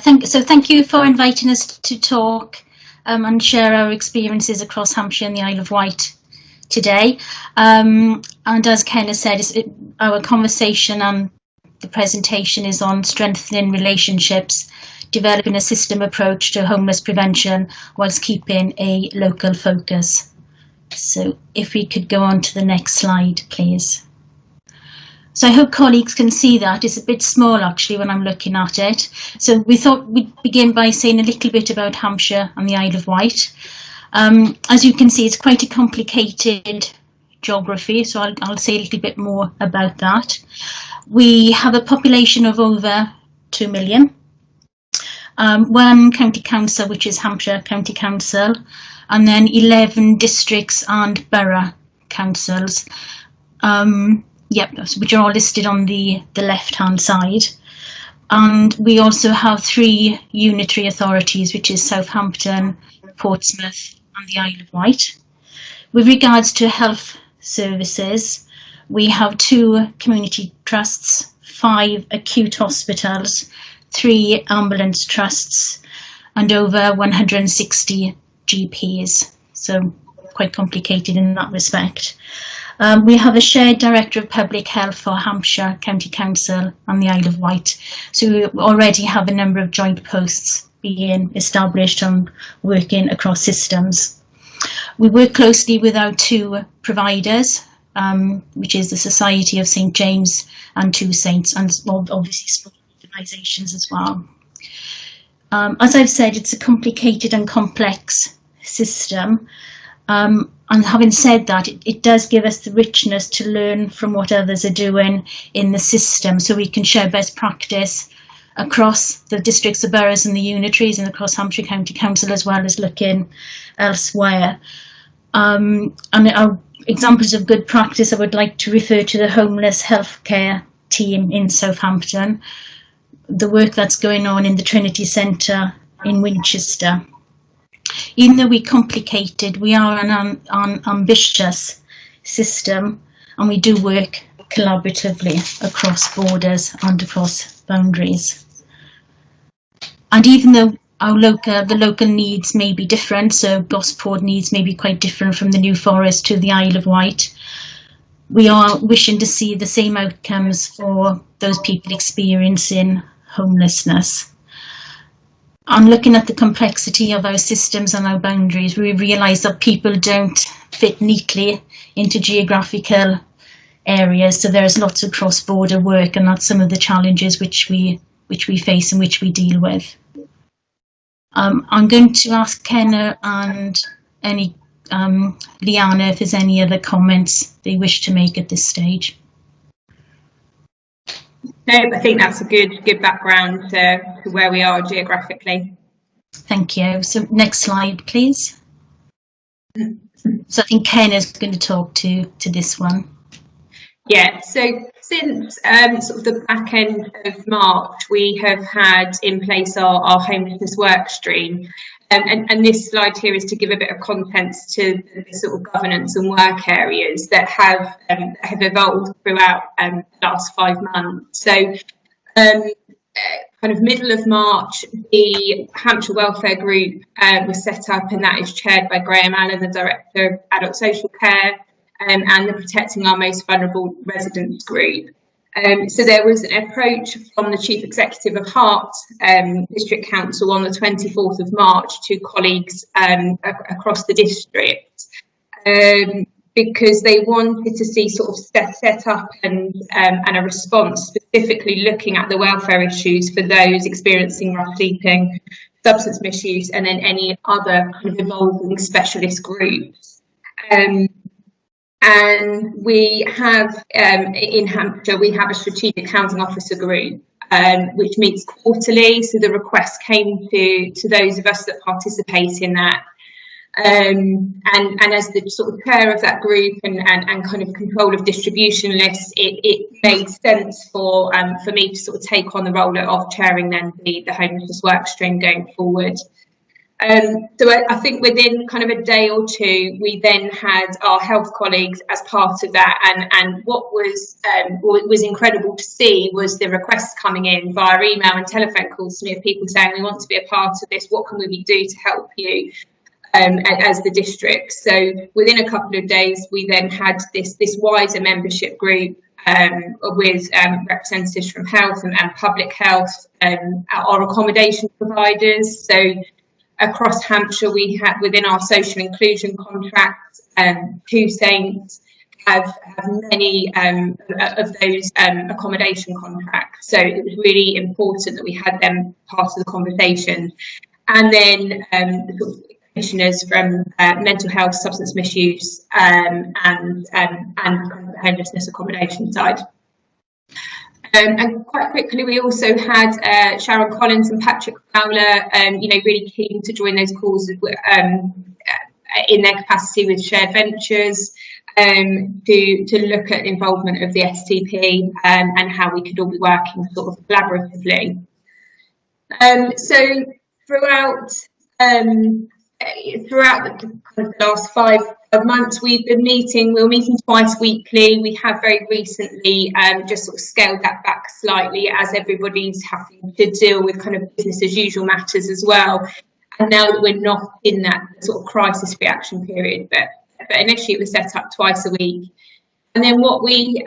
Thank you for inviting us to talk and share our experiences across Hampshire and the Isle of Wight today. And as Ken has said, our conversation and the presentation is on strengthening relationships, developing a system approach to homeless prevention whilst keeping a local focus. So if we could go on to the next slide, please. So I hope colleagues can see that. It's a bit small actually when I'm looking at it. So we thought we'd begin by saying a little bit about Hampshire and the Isle of Wight. As you can see, it's quite a complicated geography, so I'll say a little bit more about that. We have a population of over 2 million. One county council, which is Hampshire County Council, and then 11 districts and borough councils. Which are all listed on the left-hand side. And we also have 3 unitary authorities, which is Southampton, Portsmouth and the Isle of Wight. With regards to health services, we have 2 community trusts, 5 acute hospitals, 3 ambulance trusts and over 160 GPs. So quite complicated in that respect. We have a shared Director of Public Health for Hampshire County Council and the Isle of Wight. So we already have a number of joint posts being established and working across systems. We work closely with our 2 providers, which is the Society of St James and Two Saints, and obviously small organisations as well. As I've said, it's a complicated and complex system. And having said that, it does give us the richness to learn from what others are doing in the system, so we can share best practice across the districts, the boroughs and the unitaries and across Hampshire County Council, as well as looking elsewhere. And our examples of good practice, I would like to refer to the homeless healthcare team in Southampton, the work that's going on in the Trinity Centre in Winchester. Even though we're complicated, we are an ambitious system, and we do work collaboratively across borders and across boundaries. And even though the local needs may be different, so Gosport needs may be quite different from the New Forest to the Isle of Wight, we are wishing to see the same outcomes for those people experiencing homelessness. And looking at the complexity of our systems and our boundaries, we realise that people don't fit neatly into geographical areas. So there's lots of cross-border work, and that's some of the challenges which we face and which we deal with. I'm going to ask Kenna and Leanna if there's any other comments they wish to make at this stage. No, I think that's a good background to where we are geographically. Thank you. So next slide, please. So I think Ken is going to talk to this one. Yeah, so since sort of the back end of March, we have had in place our homelessness work stream. And this slide here is to give a bit of context to the sort of governance and work areas that have evolved throughout the last 5 months. So kind of middle of March, the Hampshire Welfare Group was set up, and that is chaired by Graham Allen, the Director of Adult Social Care, and the Protecting Our Most Vulnerable Residents Group. So there was an approach from the Chief Executive of Hart District Council on the 24th of March to colleagues across the district, because they wanted to see sort of set up and a response specifically looking at the welfare issues for those experiencing rough sleeping, substance misuse, and then any other kind of evolving specialist groups. And we have, in Hampshire, we have a strategic housing officer group, which meets quarterly. So the request came to those of us that participate in that. And as the sort of chair of that group and kind of control of distribution lists, it made sense for me to sort of take on the role of chairing then the homelessness work stream going forward. So I think within kind of a day or two, we then had our health colleagues as part of that. And what was incredible to see was the requests coming in via email and telephone calls to me of people saying, we want to be a part of this. What can we do to help you as the district? So within a couple of days, we then had this wider membership group with representatives from health and public health, our accommodation providers. So across Hampshire, we had within our social inclusion contracts, 2 Saints have many of those accommodation contracts. So it was really important that we had them part of the conversation. And then sort of commissioners from mental health, substance misuse, and kind of the homelessness accommodation side. And quite quickly, we also had Sharon Collins and Patrick Fowler, really keen to join those calls in their capacity with Shared Ventures, to look at involvement of the STP and how we could all be working sort of collaboratively. So throughout the kind of last 5 months, we've been meeting. We're meeting twice weekly. We have very recently just sort of scaled that back slightly as everybody's having to deal with kind of business as usual matters as well. And now that we're not in that sort of crisis reaction period, but initially it was set up twice a week. And then what we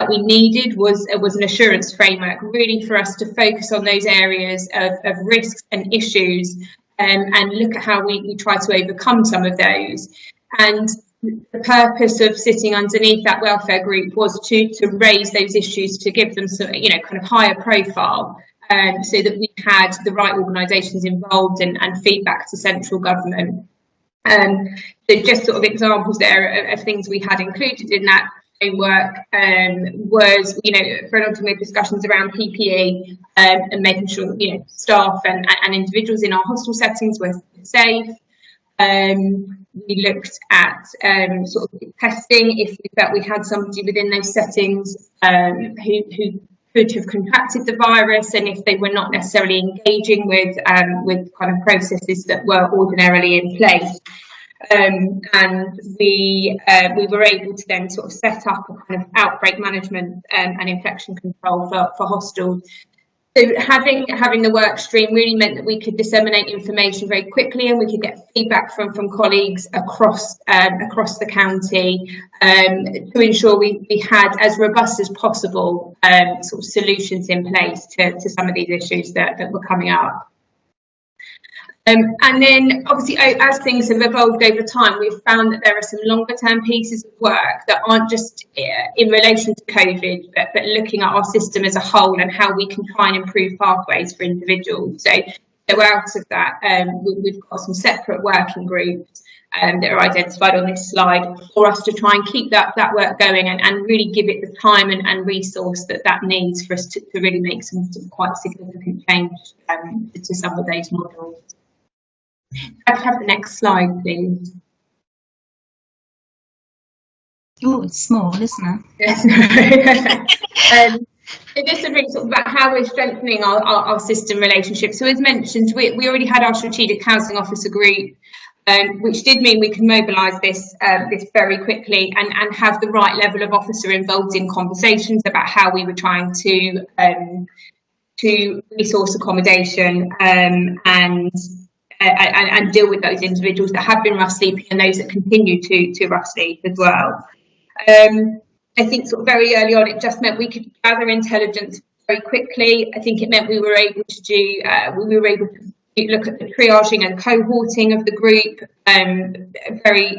needed was an assurance framework, really for us to focus on those areas of risks and issues, and look at how we try to overcome some of those. And the purpose of sitting underneath that welfare group was to raise those issues, to give them some, kind of higher profile, so that we had the right organisations involved and feedback to central government. So just sort of examples there of things we had included in that framework was, fronting discussions around PPE and making sure that, staff and individuals in our hostel settings were safe. We looked at sort of testing if we felt we had somebody within those settings who could have contracted the virus, and if they were not necessarily engaging with kind of processes that were ordinarily in place. And we were able to then sort of set up a kind of outbreak management and infection control for hostels. So having the work stream really meant that we could disseminate information very quickly, and we could get feedback from colleagues across the county, to ensure we had as robust as possible sort of solutions in place to some of these issues that were coming up. And then obviously, as things have evolved over time, we've found that there are some longer term pieces of work that aren't just in relation to COVID, but looking at our system as a whole and how we can try and improve pathways for individuals. So out of that, we've got some separate working groups that are identified on this slide for us to try and keep that work going and really give it the time and resource that needs for us to really make some quite significant change to some of those models. I'd have the next slide, please. Oh, it's small, isn't it? Yes. This is really sort of about how we're strengthening our system relationships. So as mentioned, we already had our strategic housing officer group, which did mean we could mobilise this very quickly and have the right level of officer involved in conversations about how we were trying to resource accommodation and deal with those individuals that have been rough sleeping and those that continue to rough sleep as well. I think sort of very early on, it just meant we could gather intelligence very quickly. I think it meant we were able to look at the triaging and cohorting of the group very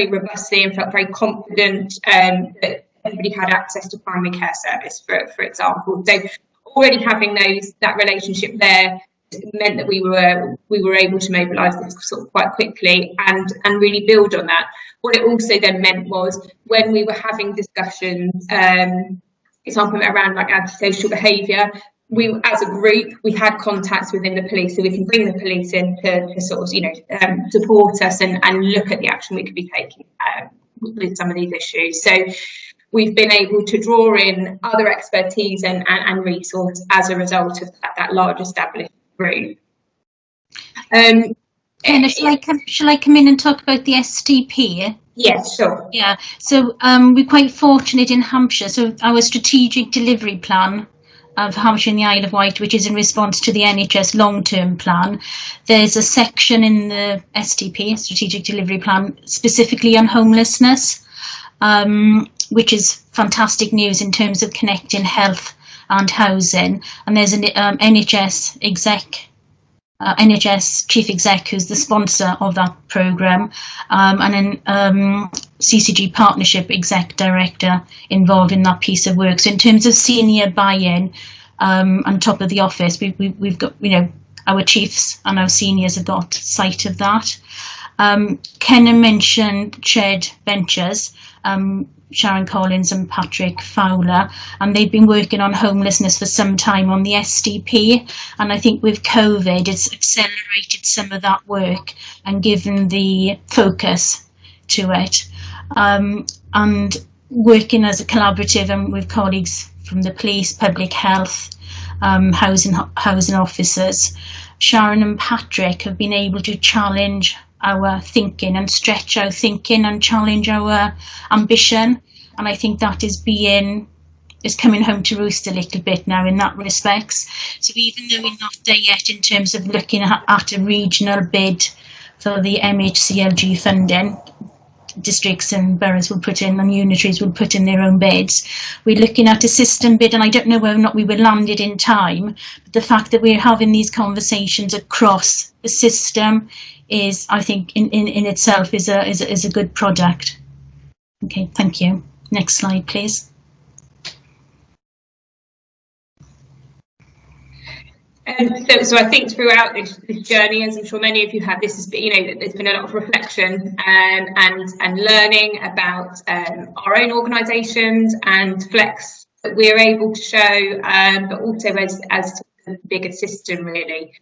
robustly, and felt very confident that everybody had access to primary care service, for example. So already having that relationship there meant that we were able to mobilise this sort of quite quickly and really build on that. What it also then meant was when we were having discussions, example around like antisocial behaviour, we as a group we had contacts within the police, so we can bring the police in to sort of support us and look at the action we could be taking with some of these issues. So we've been able to draw in other expertise and resource as a result of that large established group. Kenna, shall I come in and talk about the STP? Yes, sure. Yeah, so we're quite fortunate in Hampshire. So our strategic delivery plan of Hampshire and the Isle of Wight, which is in response to the NHS long-term plan, there's a section in the STP, strategic delivery plan, specifically on homelessness, which is fantastic news in terms of connecting health and housing. And there's an NHS chief exec who's the sponsor of that programme, and an CCG partnership exec director involved in that piece of work. So in terms of senior buy-in on top of the office, we've got, our chiefs and our seniors have got sight of that. Kenna mentioned shared ventures, Sharon Collins and Patrick Fowler, and they've been working on homelessness for some time on the SDP, and I think with COVID it's accelerated some of that work and given the focus to it, and working as a collaborative and with colleagues from the police, public health, housing officers, Sharon and Patrick have been able to challenge our thinking and stretch our thinking and challenge our ambition, and I think that is coming home to roost a little bit now in that respects. So even though we're not there yet in terms of looking at a regional bid for the MHCLG funding, districts and boroughs will put in and unitaries will put in their own bids, we're looking at a system bid, and I don't know whether or not we will land it in time, but the fact that we're having these conversations across the system is, I think, in itself is a good product. Okay, thank you. Next slide, please. So I think throughout this journey, as I'm sure many of you have, this has been, there's been a lot of reflection and learning about our own organisations and flex that we're able to show, but also as a bigger system really.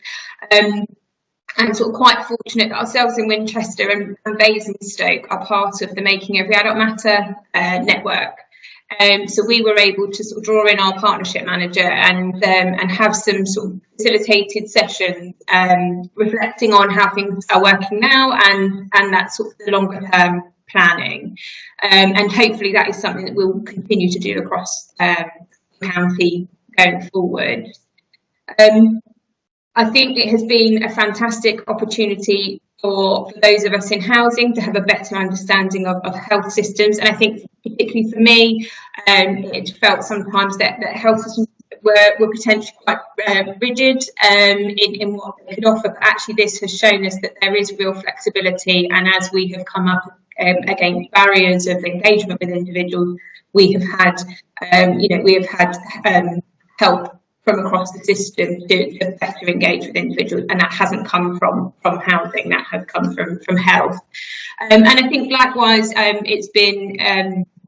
And sort of quite fortunate that ourselves in Winchester and Basingstoke are part of the Making Every Adult Matter network. So we were able to sort of draw in our partnership manager and have some sort of facilitated sessions reflecting on how things are working now and that sort of the longer term planning. And hopefully that is something that we'll continue to do across the county going forward. I think it has been a fantastic opportunity for those of us in housing to have a better understanding of health systems, and I think particularly for me, it felt sometimes that health systems were potentially quite rigid in what they could offer, but actually this has shown us that there is real flexibility, and as we have come up against barriers of engagement with individuals, we have had help from across the system to better engage with individuals, and that hasn't come from housing, that has come from health. And I think likewise, it's been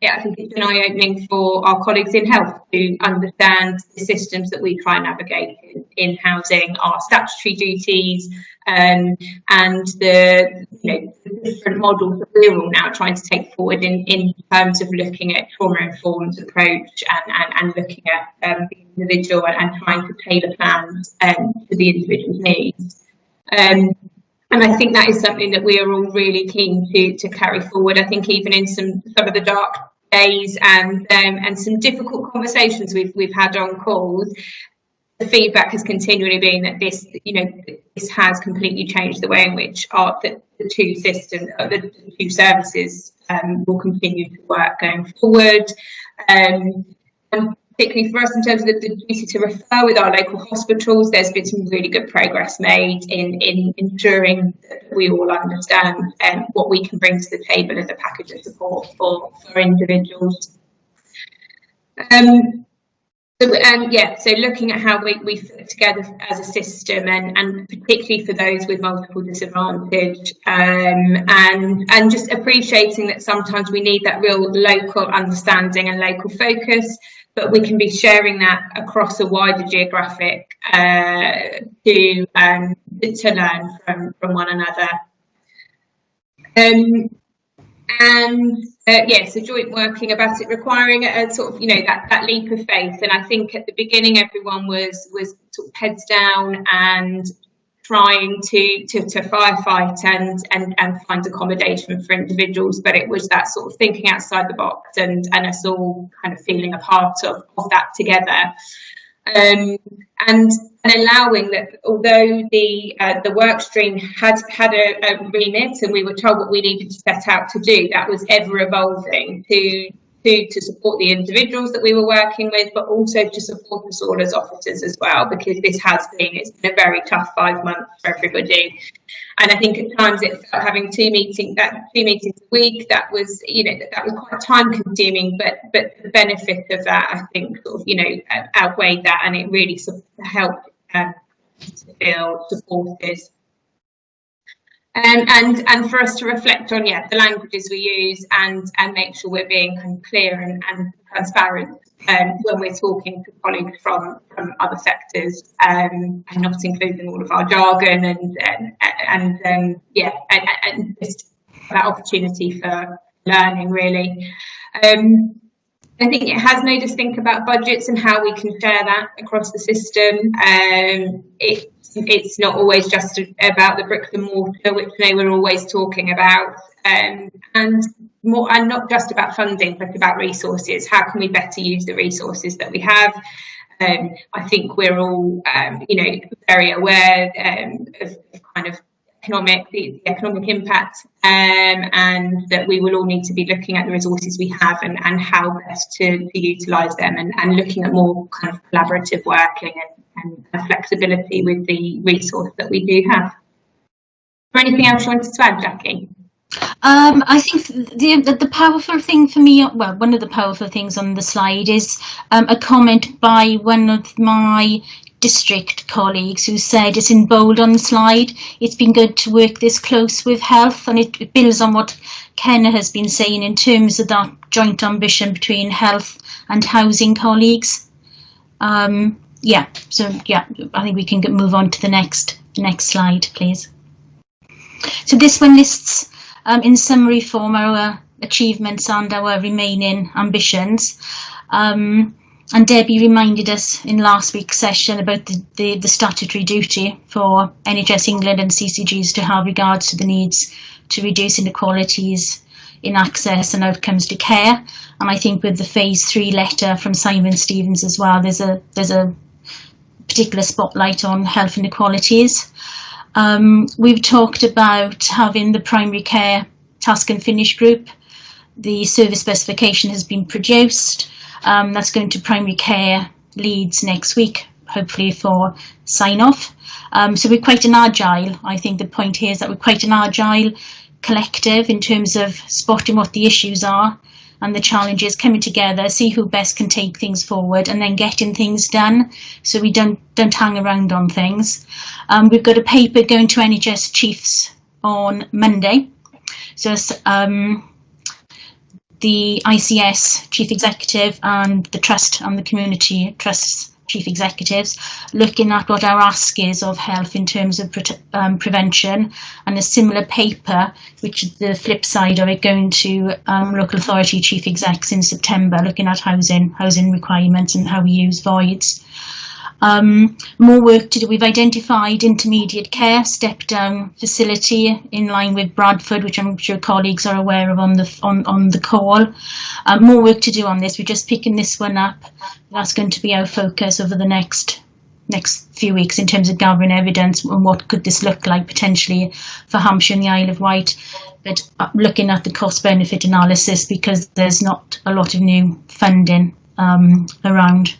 eye-opening for our colleagues in health to understand the systems that we try and navigate in housing, our statutory duties, and the different models that we're all now trying to take forward in terms of looking at trauma-informed approach and looking at the individual and trying to tailor plans to the individual's needs. And I think that is something that we are all really keen to carry forward. I think even in some of the dark days and some difficult conversations we've had on calls, the feedback has continually been that this has completely changed the way in which the two systems, the two services will continue to work going forward. And particularly for us in terms of the duty to refer with our local hospitals, there's been some really good progress made in ensuring that we all understand what we can bring to the table as a package of support for individuals. So looking at how we fit together as a system and particularly for those with multiple disadvantage, and just appreciating that sometimes we need that real local understanding and local focus, but we can be sharing that across a wider geographic to learn from one another. So joint working about it requiring a sort of that leap of faith, and I think at the beginning everyone was sort of heads down and trying to firefight and find accommodation for individuals, but it was that sort of thinking outside the box and us all kind of feeling a part of that together. And allowing that, although the work stream had a remit and we were told what we needed to set out to do, that was ever evolving to support the individuals that we were working with, but also to support us all as officers as well, because it's been a very tough 5 months for everybody. And I think at times it felt having two meetings a week, that was quite time consuming, but the benefit of that, I think, sort of, outweighed that, and it really helped to feel supported. And for us to reflect on the languages we use and make sure we're being kind of clear and transparent when we're talking to colleagues from other sectors, and not including all of our jargon and just that opportunity for learning, really. I think it has made us think about budgets and how we can share that across the system. It's not always just about the bricks and mortar, which they were always talking about, and not just about funding, but about resources. How can we better use the resources that we have? I think we're all, very aware of kind of the economic impact, and that we will all need to be looking at the resources we have and how best to utilise them, and looking at more kind of collaborative working and flexibility with the resource that we do have. Is there anything else you wanted to add, Jackie? I think the powerful thing for me, well, one of the powerful things on the slide is a comment by one of my district colleagues who said, it's in bold on the slide, it's been good to work this close with health, and it builds on what Kenna has been saying in terms of that joint ambition between health and housing colleagues. I think we can move on to the next slide, please. So this one lists in summary form our achievements and our remaining ambitions. And Debbie reminded us in last week's session about the statutory duty for NHS England and CCGs to have regards to the needs to reduce inequalities in access and outcomes to care. And I think with the phase 3 letter from Simon Stevens as well, there's a particular spotlight on health inequalities. We've talked about having the primary care task and finish group. The service specification has been produced. That's going to primary care leads next week, hopefully for sign off. So we're quite an agile, I think the point here is that we're quite an agile collective in terms of spotting what the issues are and the challenges, coming together, see who best can take things forward, and then getting things done, so we don't hang around on things. We've got a paper going to NHS chiefs on Monday. So the ICS chief executive and the trust and the community trusts chief executives, looking at what our ask is of health in terms of prevention, and a similar paper, which is the flip side of it, going to local authority chief execs in September, looking at housing requirements and how we use voids. More work to do. We've identified intermediate care step down facility in line with Bradford, which I'm sure colleagues are aware of on the call. More work to do on this. We're just picking this one up. That's going to be our focus over the next few weeks in terms of gathering evidence and what could this look like potentially for Hampshire and the Isle of Wight, but looking at the cost benefit analysis, because there's not a lot of new funding around.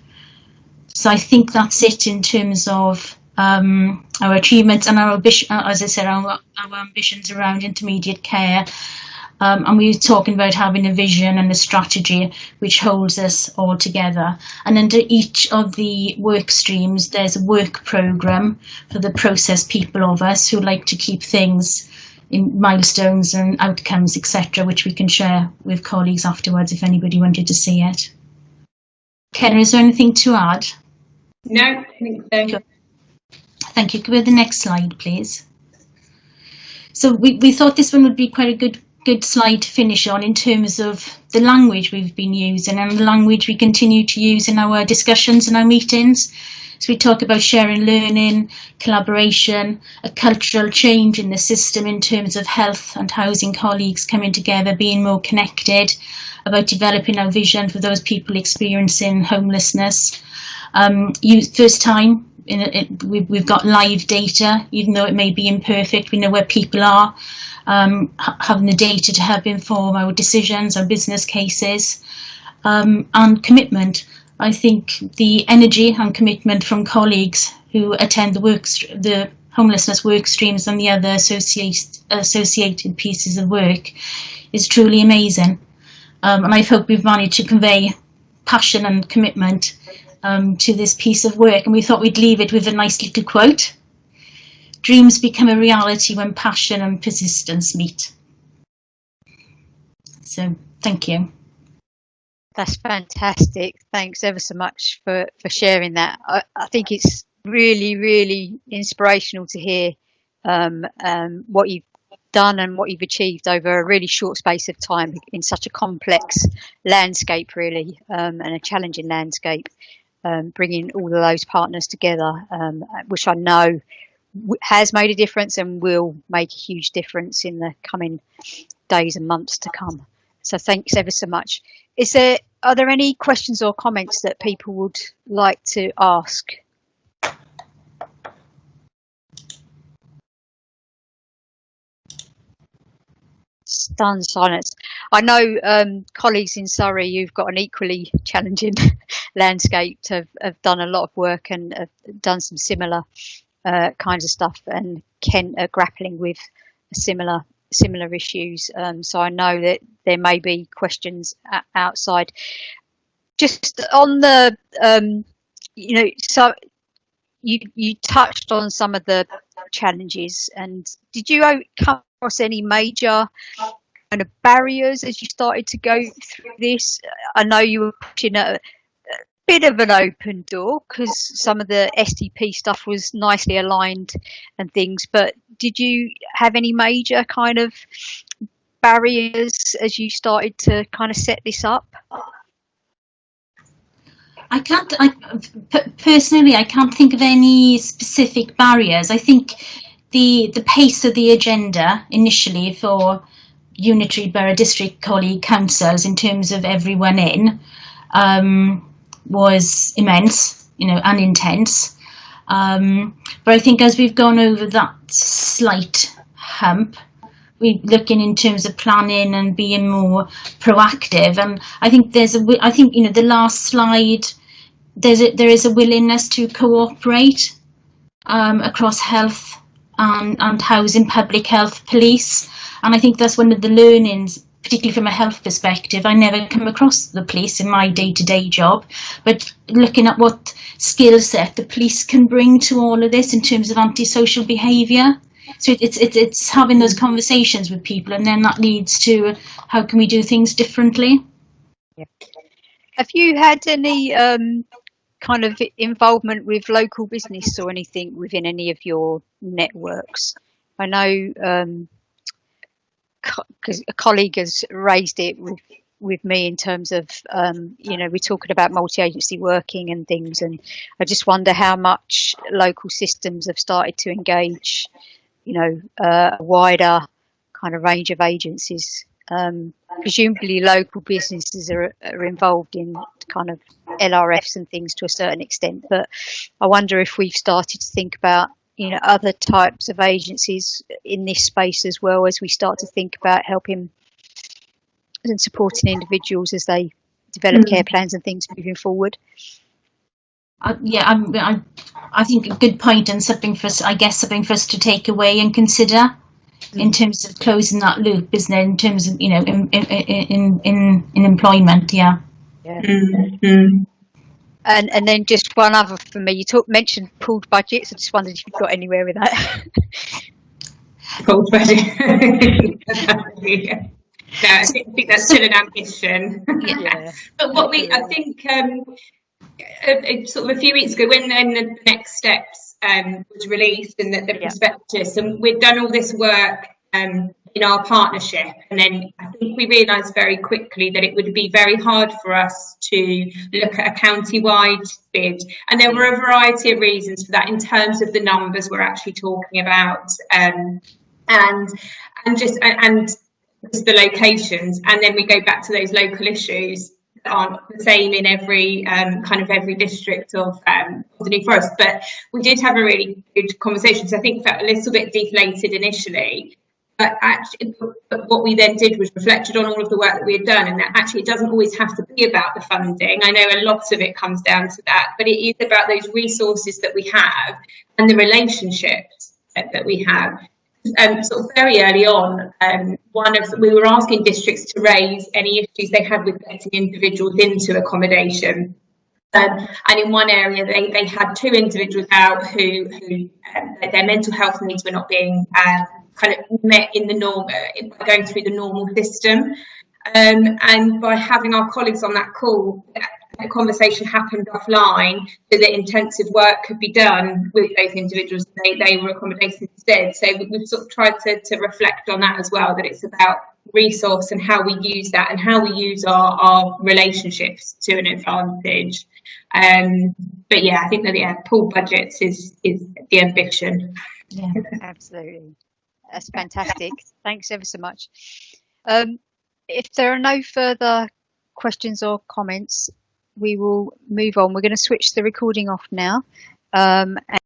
So I think that's it in terms of our achievements and our ambition, as I said, our ambitions around intermediate care. And we were talking about having a vision and a strategy which holds us all together. And under each of the work streams, there's a work programme for the process people of us who like to keep things in milestones and outcomes, etc., which we can share with colleagues afterwards if anybody wanted to see it. Kenna, is there anything to add? No, I think so. Thank you. Could we have the next slide, please? So we thought this one would be quite a good good slide to finish on in terms of the language we've been using and the language we continue to use in our discussions and our meetings. So we talk about sharing learning, collaboration, a cultural change in the system in terms of health and housing colleagues coming together, being more connected, about developing our vision for those people experiencing homelessness. First time, we've got live data, even though it may be imperfect, we know where people are, having the data to help inform our decisions, our business cases, and commitment. I think the energy and commitment from colleagues who attend the homelessness work streams and the other associated pieces of work is truly amazing. And I hope we've managed to convey passion and commitment to this piece of work. And we thought we'd leave it with a nice little quote. Dreams become a reality when passion and persistence meet. So thank you. That's fantastic. Thanks ever so much for sharing that. I think it's really, really inspirational to hear what you've done and what you've achieved over a really short space of time in such a complex landscape, really, and a challenging landscape, bringing all of those partners together, which I know has made a difference and will make a huge difference in the coming days and months to come. So thanks ever so much. Are there any questions or comments that people would like to ask? Stunned silence. I know colleagues in Surrey, you've got an equally challenging landscape, have done a lot of work and have done some similar kinds of stuff, and Kent are grappling with similar issues. So I know that there may be questions outside. Just on the, so you touched on some of the challenges, and did you come across any major kind of barriers as you started to go through this? I know you were pushing a bit of an open door because some of the SDP stuff was nicely aligned and things, but did you have any major kind of barriers as you started to kind of set this up? Personally, I can't think of any specific barriers. I think the pace of the agenda initially for unitary borough district colleague councils in terms of everyone in was immense, and intense. But I think as we've gone over that slight hump, we're looking in terms of planning and being more proactive. And I think the last slide, there is a willingness to cooperate across health and housing, public health, police. And I think that's one of the learnings, particularly from a health perspective. I never come across the police in my day-to-day job, but looking at what skill set the police can bring to all of this in terms of antisocial behaviour. So it's having those conversations with people, and then that leads to how can we do things differently. Yeah. Have you had any kind of involvement with local business or anything within any of your networks? I know because a colleague has raised it with me in terms of, we're talking about multi-agency working and things, and I just wonder how much local systems have started to engage, a wider kind of range of agencies. Presumably local businesses are involved in kind of LRFs and things to a certain extent, but I wonder if we've started to think about other types of agencies in this space as well, as we start to think about helping and supporting individuals as they develop care plans and things moving forward. I think a good point, and something for us to take away and consider in terms of closing that loop, isn't it? In terms of in employment, yeah. Mm-hmm. And then just one other for me, you mentioned pooled budgets. I just wondered if you've got anywhere with that. Pooled budget. No, I think that's still an ambition. Yeah. But I think sort of a few weeks ago, when the next steps was released and the prospectus, and we'd done all this work in our partnership. And then I think we realised very quickly that it would be very hard for us to look at a county-wide bid. And there were a variety of reasons for that in terms of the numbers we're actually talking about, and just the locations. And then we go back to those local issues that aren't the same in every kind of every district of the New Forest. But we did have a really good conversation. So I think felt a little bit deflated initially. But what we then did was reflected on all of the work that we had done, and that actually it doesn't always have to be about the funding. I know a lot of it comes down to that, but it is about those resources that we have and the relationships that we have. Sort of very early on, we were asking districts to raise any issues they had with getting individuals into accommodation. And in one area, they had 2 individuals out who their mental health needs were not being kind of met in the norm, by going through the normal system. And by having our colleagues on that call, the conversation happened offline so that intensive work could be done with those individuals. They were accommodated instead. So we've sort of tried to reflect on that as well, that it's about resource and how we use that and how we use our relationships to an advantage. But yeah, I think that pool budgets is the ambition. Yeah, absolutely. That's fantastic. Thanks ever so much. If there are no further questions or comments, we will move on. We're going to switch the recording off now.